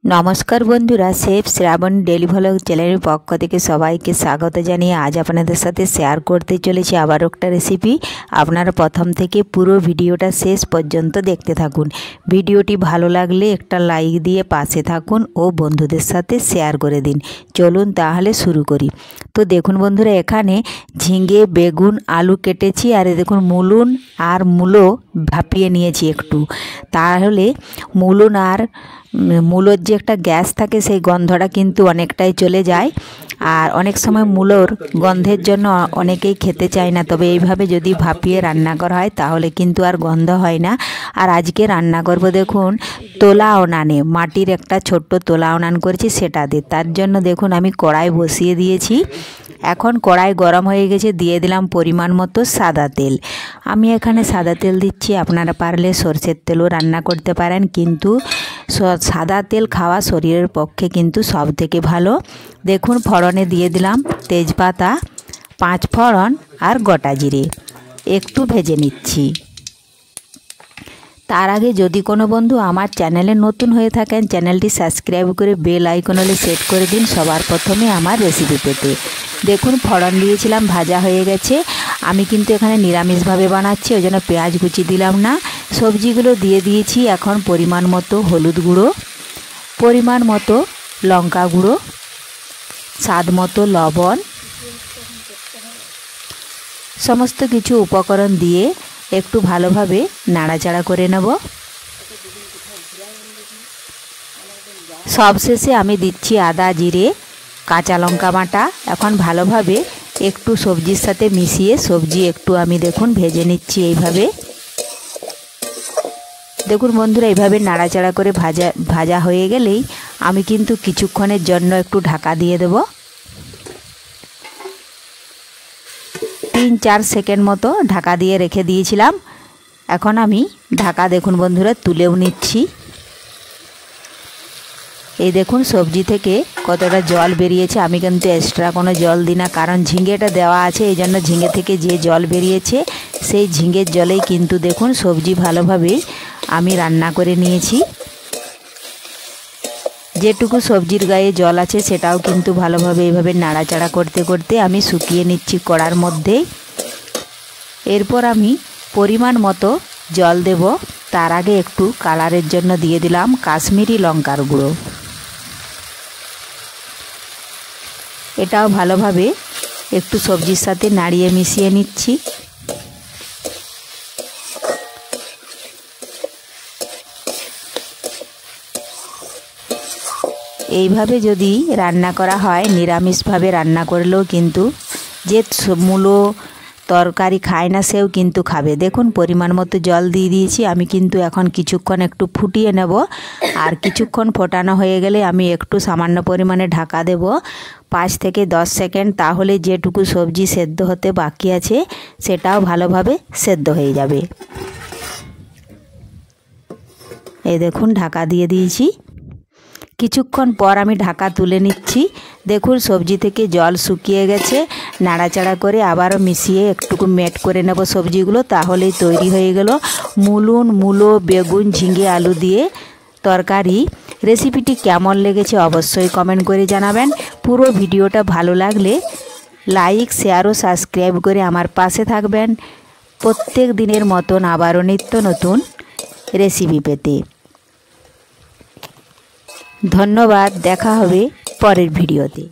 नमस्कार बंधुरा chef Shravan daily vlog channel पक्ष থেকে সবাইকে স্বাগত জানিয়ে আজ আপনাদের সাথে শেয়ার করতে চলেছি আবার একটা রেসিপি। আপনারা প্রথম থেকে পুরো ভিডিওটা শেষ পর্যন্ত দেখতে থাকুন। ভিডিওটি ভালো লাগলে একটা লাইক দিয়ে পাশে থাকুন ও বন্ধুদের সাথে শেয়ার করে দিন। চলুন তাহলে শুরু করি। তো দেখুন বন্ধুরা, এখানে ঝিঙে বেগুন আলু কেটেছি আর দেখুন মুলুন আর মূলো ভাপিয়ে নিয়েছি একটু। তাহলে মুলুন আর মূলোর যে একটা গ্যাস থাকে সেই গন্ধটা কিন্তু অনেকটাই চলে যায়। আর অনেক সময় মূলোর গন্ধের জন্য অনেকেই খেতে চায় না, তবে এইভাবে যদি ভাপিয়ে রান্না করা হয় তাহলে কিন্তু আর গন্ধ হয় না। আর আজকে রান্না করব দেখুন তোলা উনানে, মাটির একটা ছোট্ট তোলা উনান করেছি সেটা দিয়ে। তার জন্য দেখুন আমি কড়াই বসিয়ে দিয়েছি। এখন কড়াই গরম হয়ে গেছে, দিয়ে দিলাম পরিমাণ মতো সাদা তেল। আমি এখানে সাদা তেল দিচ্ছি, আপনারা পারলে সরষের তেলও রান্না করতে পারেন, কিন্তু সাদা তেল খাওয়া শরীরের পক্ষে কিন্তু সব থেকে ভালো। দেখুন ফোড়নে দিয়ে দিলাম তেজপাতা, 5 ফোড়ন আর গোটা জিরে একটু ভেজে নিচ্ছি। তার আগে যদি কোনো বন্ধু আমার চ্যানেলে নতুন হয়ে থাকেন চ্যানেলটি সাবস্ক্রাইব করে বেল আইকনে সেট করে দিন সবার প্রথমে আমার রেসিপি পেতে। দেখুন ফোড়ন দিয়েছিলাম, ভাজা হয়ে গেছে। আমি কিন্তু এখানে নিরামিষভাবে বানাচ্ছি, ওই জন্য পেঁয়াজ কুচি দিলাম না। সবজিগুলো দিয়ে দিয়েছি। এখন পরিমাণ মতো হলুদ গুঁড়ো, পরিমাণ মতো লঙ্কা গুঁড়ো, স্বাদ মতো লবণ, সমস্ত কিছু উপকরণ দিয়ে একটু ভালোভাবে নাড়াচাড়া করে নেব। সবশেষে আমি দিচ্ছি আদা জিরে কাঁচা লঙ্কা বাটা। এখন ভালোভাবে একটু সবজির সাথে মিশিয়ে সবজি একটু আমি দেখুন ভেজে নিচ্ছি এইভাবে। দেখুন বন্ধুরা, এইভাবে নাড়াচাড়া করে ভাজা হয়ে গেলেই আমি কিন্তু কিছুক্ষণের জন্য একটু ঢাকা দিয়ে দেব। 3-4 সেকেন্ড মতো ঢাকা দিয়ে রেখে দিয়েছিলাম। এখন আমি ঢাকা দেখুন বন্ধুরা তুলেও নিচ্ছি। এই দেখুন সবজি থেকে কতটা জল বেরিয়েছে। আমি কিন্তু এক্সট্রা কোনো জল দিই না, কারণ ঝিঙেটা দেওয়া আছে, এই জন্য ঝিঙে থেকে যে জল বেরিয়েছে সেই ঝিঙের জলেই কিন্তু দেখুন সবজি ভালোভাবে আমি রান্না করে নিয়েছি। যেটুকু সবজির গায়ে জল আছে সেটাও কিন্তু ভালোভাবে এইভাবে নাড়াচাড়া করতে করতে আমি শুকিয়ে নিচ্ছি কড়ার মধ্যে। এরপর আমি পরিমাণ মতো জল দেব। তার আগে একটু কালারের জন্য দিয়ে দিলাম কাশ্মীরি লঙ্কার গুঁড়ো। এটাও ভালোভাবে একটু সবজির সাথে নাড়িয়ে মিশিয়ে নিচ্ছি। এইভাবে যদি রান্না করা হয়, নিরামিষভাবে রান্না করলেও কিন্তু যে মূলো তরকারি খায় না সেও কিন্তু খাবে। দেখুন পরিমাণ মতো জল দিয়ে দিয়েছি। আমি কিন্তু এখন কিছুক্ষণ একটু ফুটিয়ে নেব। আর কিছুক্ষণ ফোটানো হয়ে গেলে আমি একটু সামান্য পরিমাণে ঢাকা দেব 5 থেকে 10 সেকেন্ড। তাহলে যেটুকু সবজি সেদ্ধ হতে বাকি আছে সেটাও ভালোভাবে সেদ্ধ হয়ে যাবে। এই দেখুন ঢাকা দিয়ে দিয়েছি। কিছুক্ষণ পর আমি ঢাকা তুলে নিচ্ছি। দেখুন সবজি থেকে জল শুকিয়ে গেছে। নাড়াচাড়া করে আবারও মিশিয়ে একটুকু মেট করে নেব সবজিগুলো। তাহলেই তৈরি হয়ে গেল মুলুন মূলো বেগুন ঝিঙে আলু দিয়ে তরকারি। রেসিপিটি কেমন লেগেছে অবশ্যই কমেন্ট করে জানাবেন। পুরো ভিডিওটা ভালো লাগলে লাইক শেয়ার ও সাবস্ক্রাইব করে আমার পাশে থাকবেন প্রত্যেক দিনের মতন আবারও নিত্য নতুন রেসিপি পেতে। ধন্যবাদ, দেখা হবে পরের ভিডিওতে।